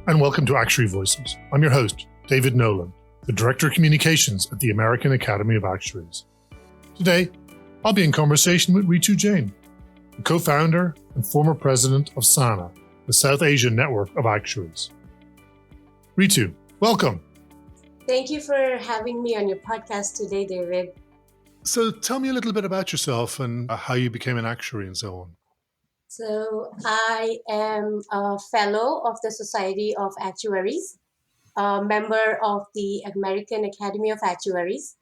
and welcome to Actuary Voices. I'm your host, David Nolan, the Director of Communications at the American Academy of Actuaries. Today, I'll be in conversation with Ritu Jain, the co-founder and former president of SANA, the South Asian Network of Actuaries. Ritu, welcome. Thank you for having me on your podcast today, David. So tell me a little bit about yourself and how you became an actuary and so on. So I am a fellow of the Society of Actuaries, a member of the American Academy of Actuaries,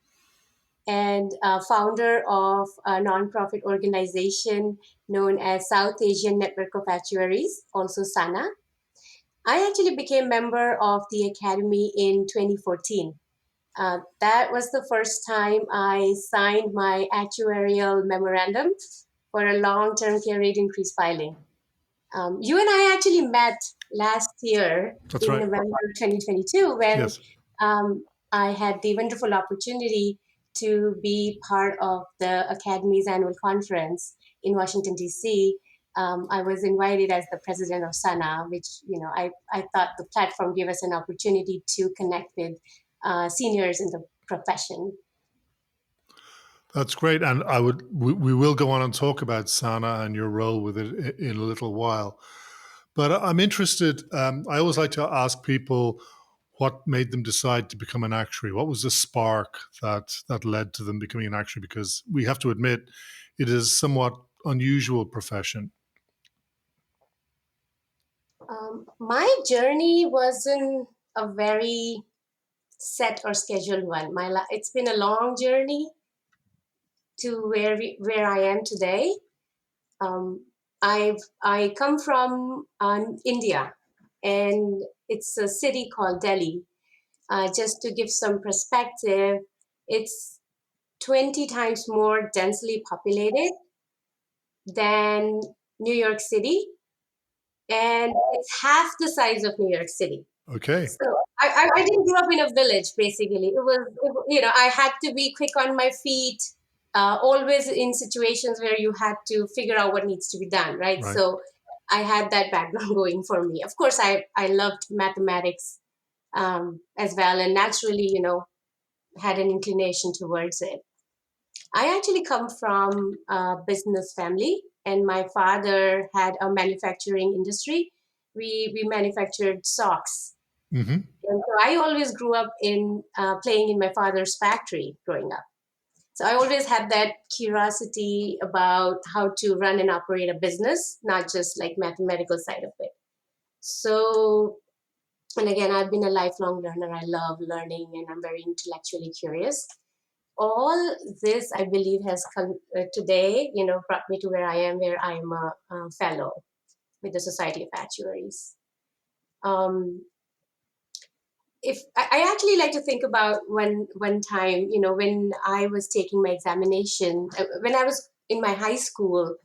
and a founder of a nonprofit organization known as South Asian Network of Actuaries, also SANA. I actually became member of the Academy in 2014. That was the first time I signed my actuarial memorandum for a long-term care rate increase filing. You and I actually met last year November 2022 when I had the wonderful opportunity to be part of the Academy's annual conference in Washington, D.C. I was invited as the president of SANA, which, I thought the platform gave us an opportunity to connect with seniors in the profession. That's great. And we will go on and talk about SANA and your role with it in a little while. But I'm interested, I always like to ask people what made them decide to become an actuary. What was the spark that led to them becoming an actuary? Because we have to admit, it is a somewhat unusual profession. My journey wasn't a very set or scheduled one. It's been a long journey to where I am today. I come from India, and it's a city called Delhi. Just to give some perspective, it's 20 times more densely populated than New York City, and it's half the size of New York City. Okay. So I didn't grow up in a village, basically. I had to be quick on my feet, always in situations where you had to figure out what needs to be done, right? So I had that background going for me. Of course, I loved mathematics as well, and naturally, had an inclination towards it. I actually come from a business family, and my father had a manufacturing industry. We manufactured socks. Mm-hmm. And so I always grew up in playing in my father's factory growing up. So I always had that curiosity about how to run and operate a business, not just like mathematical side of it. So, and again, I've been a lifelong learner. I love learning, and I'm very intellectually curious. All this, I believe, has come today, brought me to where I am a fellow with the Society of Actuaries. If I actually like to think about one time, when I was taking my examination, when I was in my high school.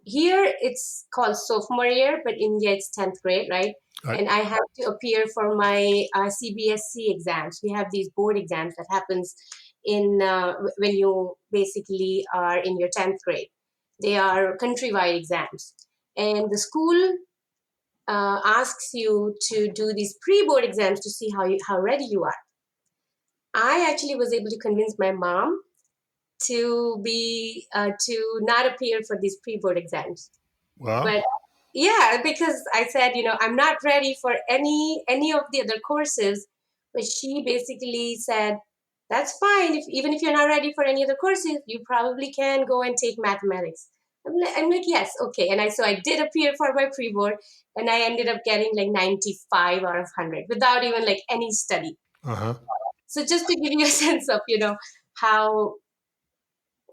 Here it's called sophomore year, but in India it's 10th grade, right? And I had to appear for my CBSE exams. We have these board exams that happens in when you basically are in your 10th grade. They are countrywide exams, and the school asks you to do these pre-board exams to see how ready you are. I actually was able to convince my mom to not appear for these pre-board exams. Wow. But yeah, because I said, I'm not ready for any of the other courses. But she basically said, that's fine. Even if you're not ready for any other courses, you probably can go and take mathematics. I'm like, yes, okay. And so I did appear for my pre-board, and I ended up getting like 95 out of 100 without even like any study. Uh-huh. So just to give you a sense of, how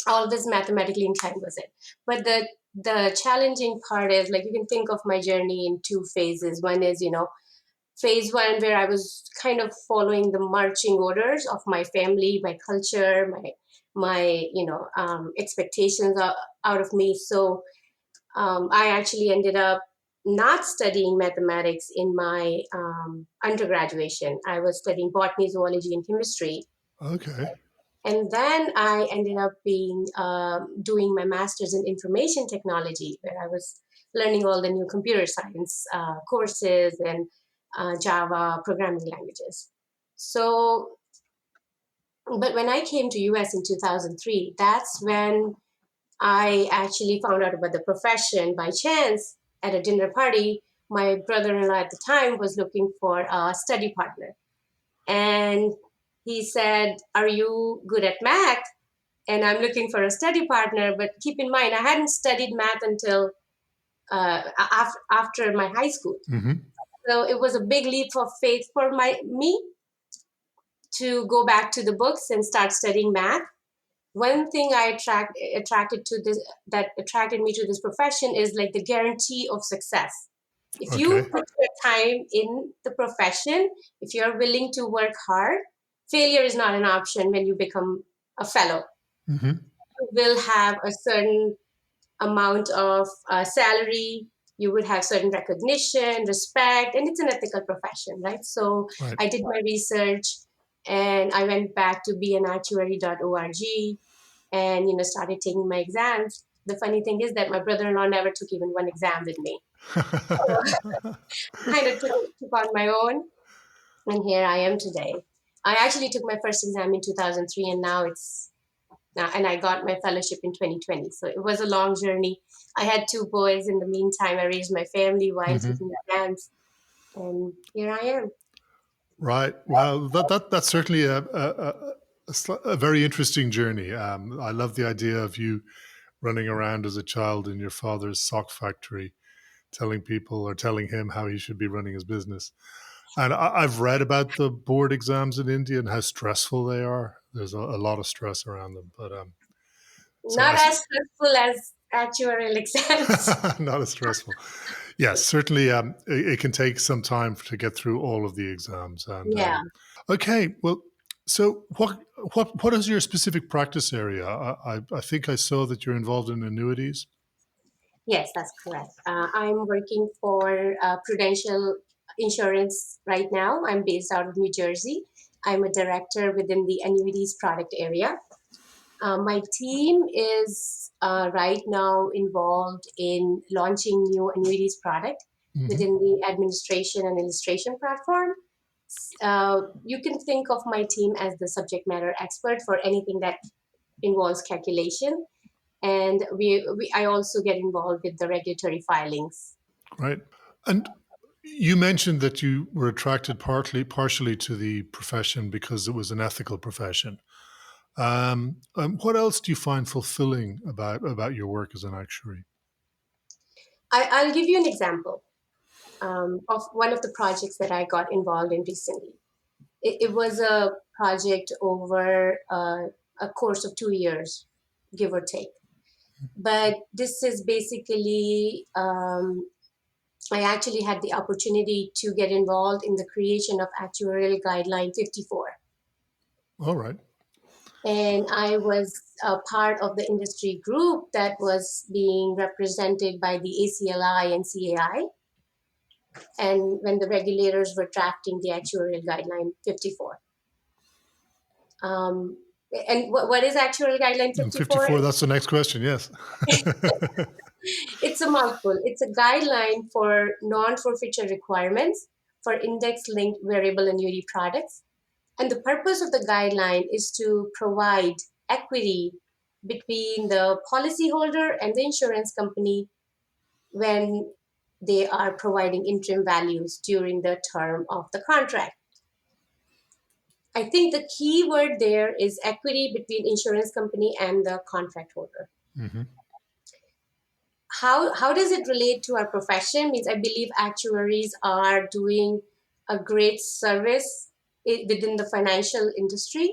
all this mathematically inclined was it. But the challenging part is, like, you can think of my journey in two phases. One is, phase one, where I was kind of following the marching orders of my family, my culture, my expectations out of me. So I actually ended up not studying mathematics in my undergraduation. I was studying botany, zoology, and chemistry. Okay. And then I ended up being doing my master's in information technology, where I was learning all the new computer science courses and Java programming languages. So, but when I came to US in 2003, that's when I actually found out about the profession by chance at a dinner party. My brother-in-law at the time was looking for a study partner. And he said, "Are you good at math?" And I'm looking for a study partner. But keep in mind, I hadn't studied math until after my high school. Mm-hmm. So it was a big leap of faith for me to go back to the books and start studying math. One thing attracted to this that attracted me to this profession is like the guarantee of success. If Okay. you put your time in the profession, if you're willing to work hard, failure is not an option when you become a fellow. Mm-hmm. You will have a certain amount of salary, you would have certain recognition, respect, and it's an ethical profession, right? So Right. I did my research and I went back to beanactuary.org and started taking my exams. The funny thing is that my brother-in-law never took even one exam with me. Kind of took on my own, and here I am today. I actually took my first exam in 2003, and now and I got my fellowship in 2020. So it was a long journey. I had two boys in the meantime. I raised my family while Mm-hmm. taking exams, and here I am. Right. Well, that's certainly a very interesting journey. I love the idea of you running around as a child in your father's sock factory, telling people or telling him how he should be running his business. And I've read about the board exams in India and how stressful they are. There's a lot of stress around them, but so Not as stressful as actuarial exams. not as stressful. Yes, certainly. It can take some time to get through all of the exams. And Yeah. okay, well, so what is your specific practice area? I think I saw that you're involved in annuities. Yes, that's correct. I'm working for Prudential Insurance right now. I'm based out of New Jersey. I'm a director within the annuities product area. My team is right now involved in launching new annuities product Mm-hmm. within the administration and illustration platform. You can think of my team as the subject matter expert for anything that involves calculation, and I also get involved with the regulatory filings. Right. And you mentioned that you were attracted partially to the profession because it was an ethical profession. What else do you find fulfilling about your work as an actuary? I'll give you an example of one of the projects that I got involved in recently. It was a project over a course of 2 years, give or take. But this is basically, I actually had the opportunity to get involved in the creation of Actuarial Guideline 54. All right. And I was a part of the industry group that was being represented by the ACLI and CAI. And when the regulators were drafting the Actuarial Guideline 54. Um, and what is Actuarial Guideline 54? 54, that's the next question, yes. It's a mouthful. It's a guideline for non-forfeiture requirements for index-linked variable annuity products. And the purpose of the guideline is to provide equity between the policyholder and the insurance company when they are providing interim values during the term of the contract. I think the key word there is equity between insurance company and the contract holder. Mm-hmm. How does it relate to our profession? Means I believe actuaries are doing a great service within the financial industry,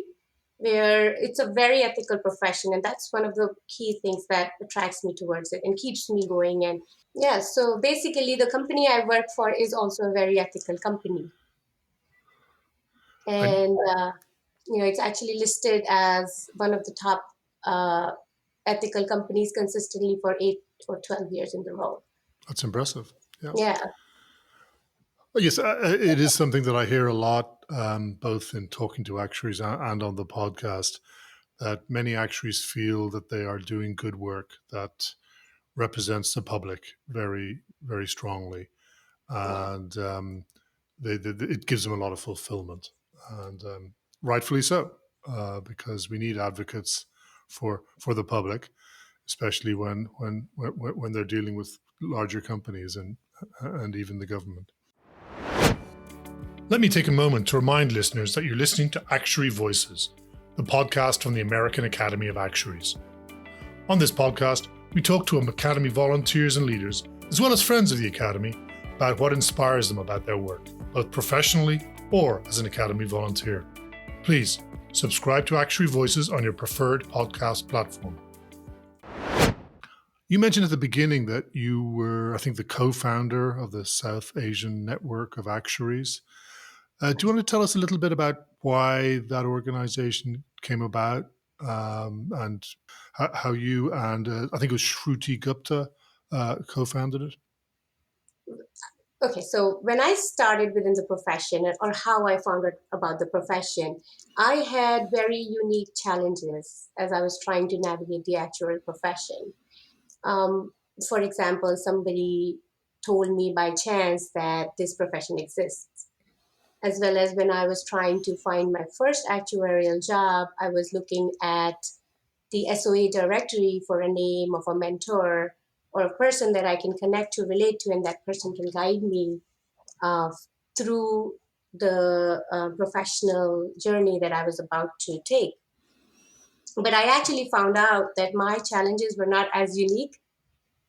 where it's a very ethical profession, and that's one of the key things that attracts me towards it and keeps me going. And yeah, so basically, the company I work for is also a very ethical company, And and it's actually listed as one of the top uh, ethical companies consistently for 8 or 12 years in the row. that's impressive. Yeah. Yeah. Yes, it is something that I hear a lot, both in talking to actuaries and on the podcast. that many actuaries feel that they are doing good work that represents the public very, very strongly. Yeah. And it gives them a lot of fulfillment. And rightfully so, because we need advocates for the public, especially when they're dealing with larger companies and even the government. Let me take a moment to remind listeners that you're listening to Actuary Voices, the podcast from the American Academy of Actuaries. On this podcast, we talk to Academy volunteers and leaders, as well as friends of the Academy, about what inspires them about their work, both professionally or as an Academy volunteer. Please subscribe to Actuary Voices on your preferred podcast platform. You mentioned at the beginning that you were, I think, the co-founder of the South Asian Network of Actuaries. Do you want to tell us a little bit about why that organization came about, and how you and I think it was Shruti Gupta co-founded it? Okay, so when I started within the profession, or how I found out about the profession, I had very unique challenges as I was trying to navigate the actual profession. Um, for example, somebody told me by chance that this profession exists. As well as when I was trying to find my first actuarial job, I was looking at the SOA directory for a name of a mentor or a person that I can connect to, relate to, and that person can guide me uh, through the professional journey that I was about to take. But I actually found out that my challenges were not as unique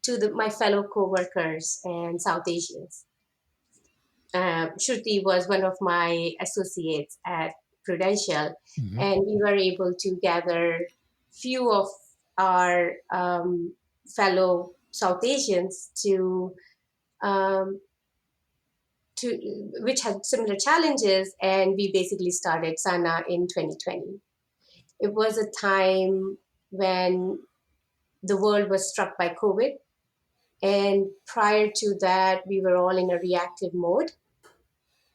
to my fellow co-workers and South Asians. Shruti was one of my associates at Prudential, Mm-hmm. and we were able to gather few of our fellow South Asians um, to which had similar challenges, and we basically started Sana in 2020. It was a time when the world was struck by COVID, and prior to that, we were all in a reactive mode.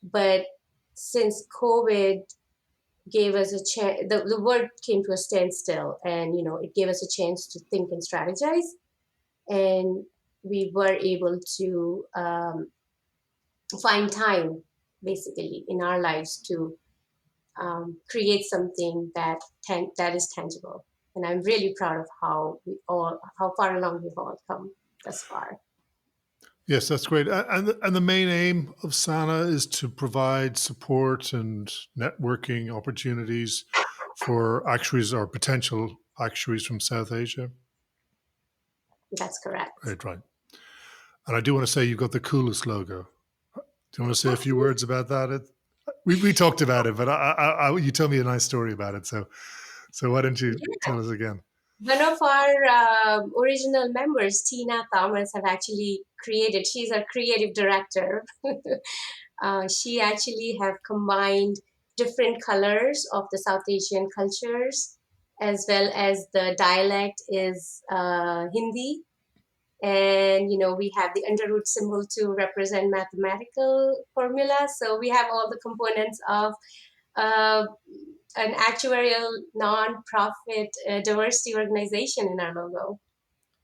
But since COVID gave us a chance, the world came to a standstill, and it gave us a chance to think and strategize, and we were able to find time basically in our lives to create something that is tangible. And I'm really proud of how far along we've all come thus far. Yes, that's great. And the main aim of SANA is to provide support and networking opportunities for actuaries or potential actuaries from South Asia. That's correct. Right, right. And I do want to say you've got the coolest logo. Do you want to say a few words about that? We talked about it, but you tell me a nice story about it. So why don't you Yeah. tell us again? One of our original members, Tina Thomas, have actually created. She's our creative director. She actually have combined different colors of the South Asian cultures, as well as the dialect is Hindi. And we have the underroot symbol to represent mathematical formula. So we have all the components of uh, an actuarial non-profit diversity organization in our logo.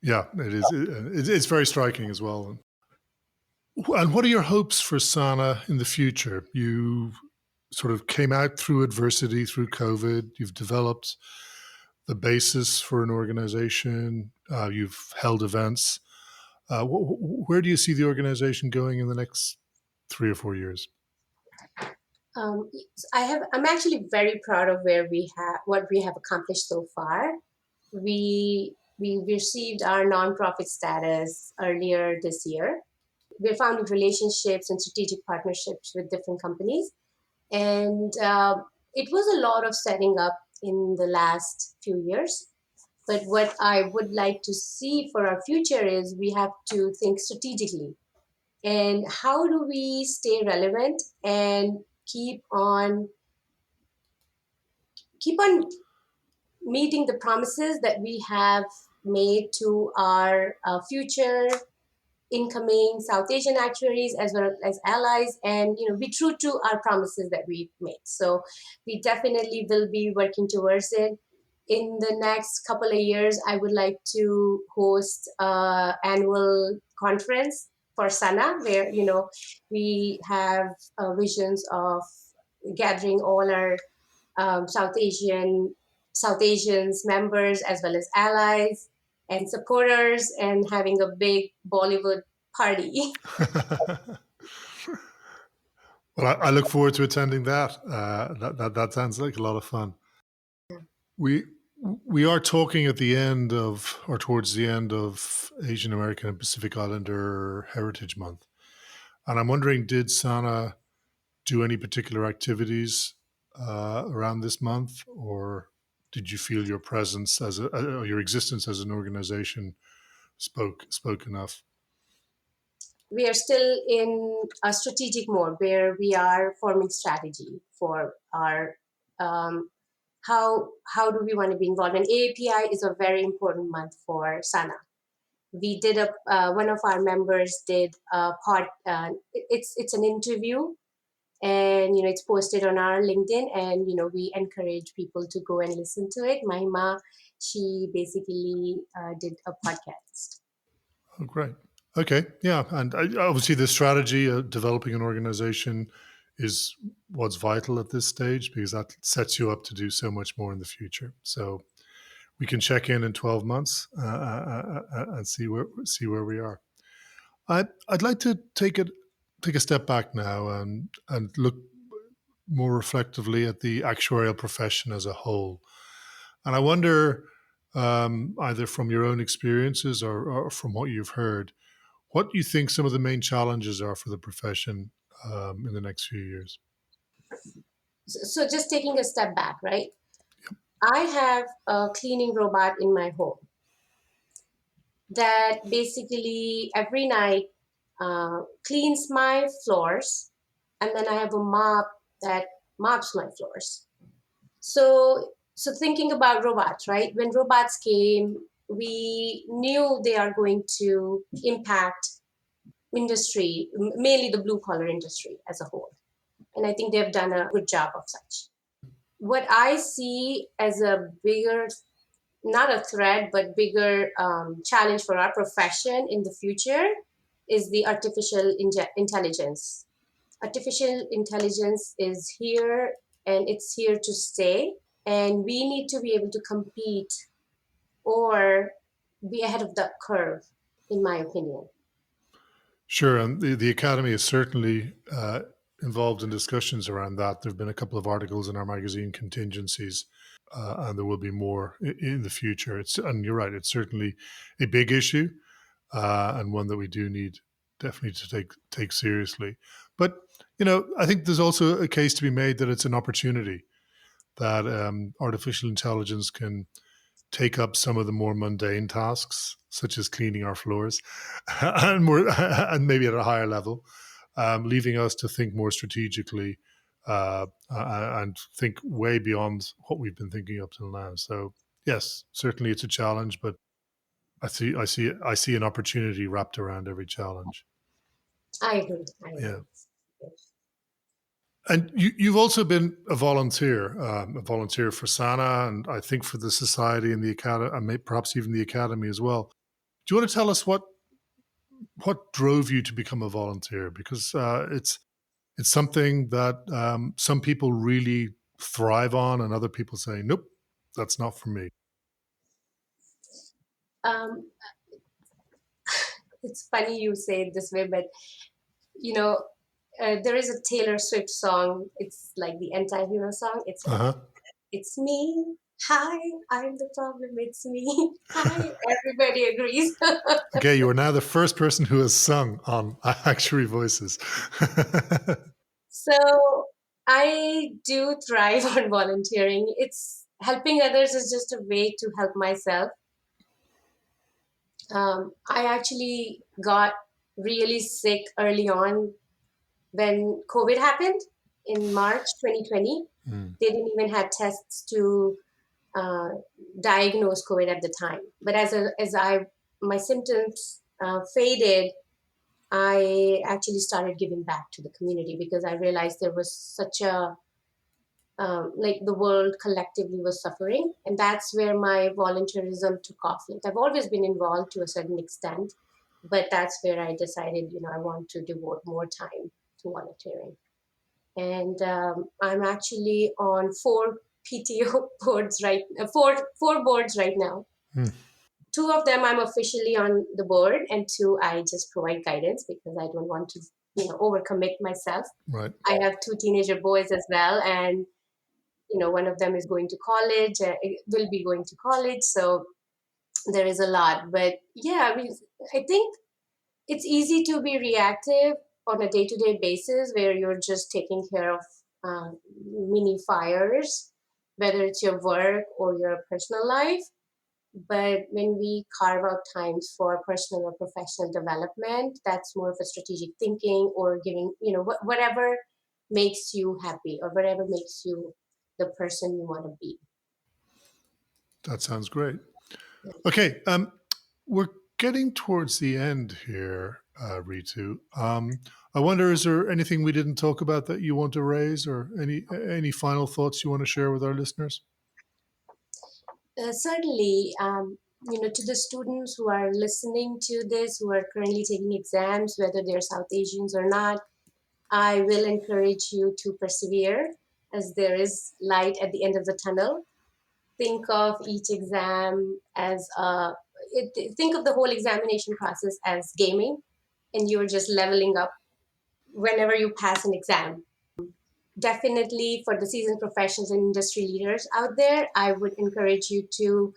Yeah, it is. It's very striking as well. And what are your hopes for SANA in the future? You sort of came out through adversity, through COVID. You've developed the basis for an organization. You've held events. Where do you see the organization going in the next 3 or 4 years? Um, I'm actually very proud of what we have accomplished so far. We received our nonprofit status earlier this year. We're founding relationships and strategic partnerships with different companies, and it was a lot of setting up in the last few years. But what I would like to see for our future is we have to think strategically. And how do we stay relevant and keep on meeting the promises that we have made to our future incoming South Asian actuaries as well as allies, and be true to our promises that we made. So we definitely will be working towards it. in the next couple of years, I would like to host an annual conference for Sana, where we have visions of gathering all our South Asians members as well as allies and supporters, and having a big Bollywood party. Well, I look forward to attending that. That sounds like a lot of fun. We we are talking at the end of, or towards the end of, Asian American and Pacific Islander Heritage Month, and I'm wondering, did Sana do any particular activities around this month, or did you feel your presence or your existence as an organization spoke enough? We are still in a strategic mode where we are forming strategy for our um, how do we want to be involved. And AAPI is a very important month for Sana. We did a one of our members did a part. It's an interview, and it's posted on our LinkedIn, and we encourage people to go and listen to it. Mahima, she basically did a podcast. Oh, great. Okay, yeah, and obviously the strategy of developing an organization is what's vital at this stage, because that sets you up to do so much more in the future. So we can check in 12 months and see where we are. I'd like to take a step back now and look more reflectively at the actuarial profession as a whole. And I wonder, either from your own experiences or from what you've heard, what do you think some of the main challenges are for the profession in the next few years? So just taking a step back, right? I have a cleaning robot in my home that basically every night cleans my floors, and then I have a mop that mops my floors. So thinking about robots, right? When robots came, we knew they are going to impact industry, mainly the blue collar industry as a whole. And I think they've done a good job of such. What I see as a bigger, not a threat, but bigger challenge for our profession in the future is the artificial intelligence. Artificial intelligence is here, and it's here to stay. And we need to be able to compete or be ahead of the curve, in my opinion. Sure, and the academy is certainly involved in discussions around that. There have been a couple of articles in our magazine, Contingencies, and there will be more in the future. And you're right; it's certainly a big issue, and one that we do need definitely to take seriously. But I think there's also a case to be made that it's an opportunity, that artificial intelligence can take up some of the more mundane tasks, such as cleaning our floors, and maybe at a higher level, leaving us to think more strategically and think way beyond what we've been thinking up till now. So yes, certainly it's a challenge, but I see an opportunity wrapped around every challenge. I agree. I Yeah. agree. And you've also been a volunteer for Sana, and I think for the society and the academy, and perhaps even the academy as well. Do you want to tell us what drove you to become a volunteer? Because it's something that some people really thrive on, and other people say, "Nope, that's not for me." Um, it's funny you say it this way, but you know, there is a Taylor Swift song. It's like the anti-hero song. It's Uh like, huh. it's me. Hi, I'm the problem. It's me. Hi, everybody agrees. Okay, you are now the first person who has sung on Actuary Voices. So I do thrive on volunteering. It's helping others is just a way to help myself. I actually got really sick early on when COVID happened in March 2020. Mm. They didn't even have tests to uh, diagnose COVID at the time. But as my symptoms faded, I actually started giving back to the community because I realized there was such a like the world collectively was suffering. And that's where my volunteerism took off. Like I've always been involved to a certain extent, but that's where I decided, I want to devote more time to volunteering. And I'm actually on PTO boards four boards right now. Two of them I'm officially on the board, and two I just provide guidance because I don't want to, overcommit myself. Right. I have two teenager boys as well, and one of them is going to college, will be going to college, so there is a lot. But yeah, I think it's easy to be reactive on a day-to-day basis where you're just taking care of mini fires, whether it's your work or your personal life. But when we carve out times for personal or professional development, that's more of a strategic thinking or giving, whatever makes you happy or whatever makes you the person you want to be. That sounds great. Okay, we're getting towards the end here, Ritu. I wonder, is there anything we didn't talk about that you want to raise, or any final thoughts you want to share with our listeners? Certainly, to the students who are listening to this, who are currently taking exams, whether they're South Asians or not, I will encourage you to persevere as there is light at the end of the tunnel. Think of each exam as think of the whole examination process as gaming, and you're just leveling up whenever you pass an exam. Definitely for the seasoned professionals and industry leaders out there, I would encourage you to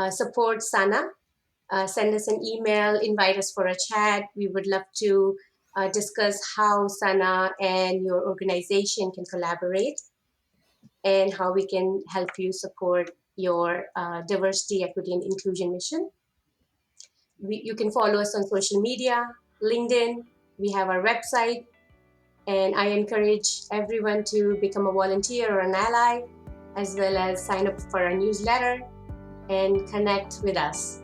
support Sana. Send us an email, invite us for a chat. We would love to discuss how Sana and your organization can collaborate and how we can help you support your diversity, equity, and inclusion mission. You can follow us on social media, LinkedIn. We have our website. And I encourage everyone to become a volunteer or an ally, as well as sign up for our newsletter and connect with us.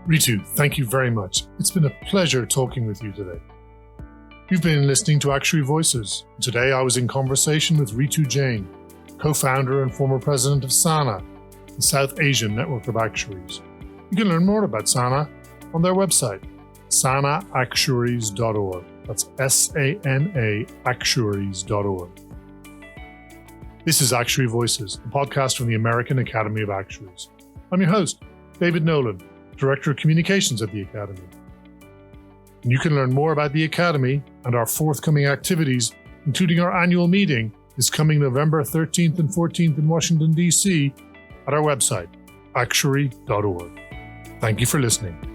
Ritu, thank you very much. It's been a pleasure talking with you today. You've been listening to Actuary Voices. Today I was in conversation with Ritu Jain, co-founder and former president of SANA, the South Asian Network of Actuaries. You can learn more about SANA on their website, sanaactuaries.org. That's SANA Actuaries.org. This is Actuary Voices, a podcast from the American Academy of Actuaries. I'm your host, David Nolan, Director of Communications at the Academy. And you can learn more about the Academy and our forthcoming activities, including our annual meeting, is coming November 13th and 14th in Washington, D.C. at our website, actuary.org. Thank you for listening.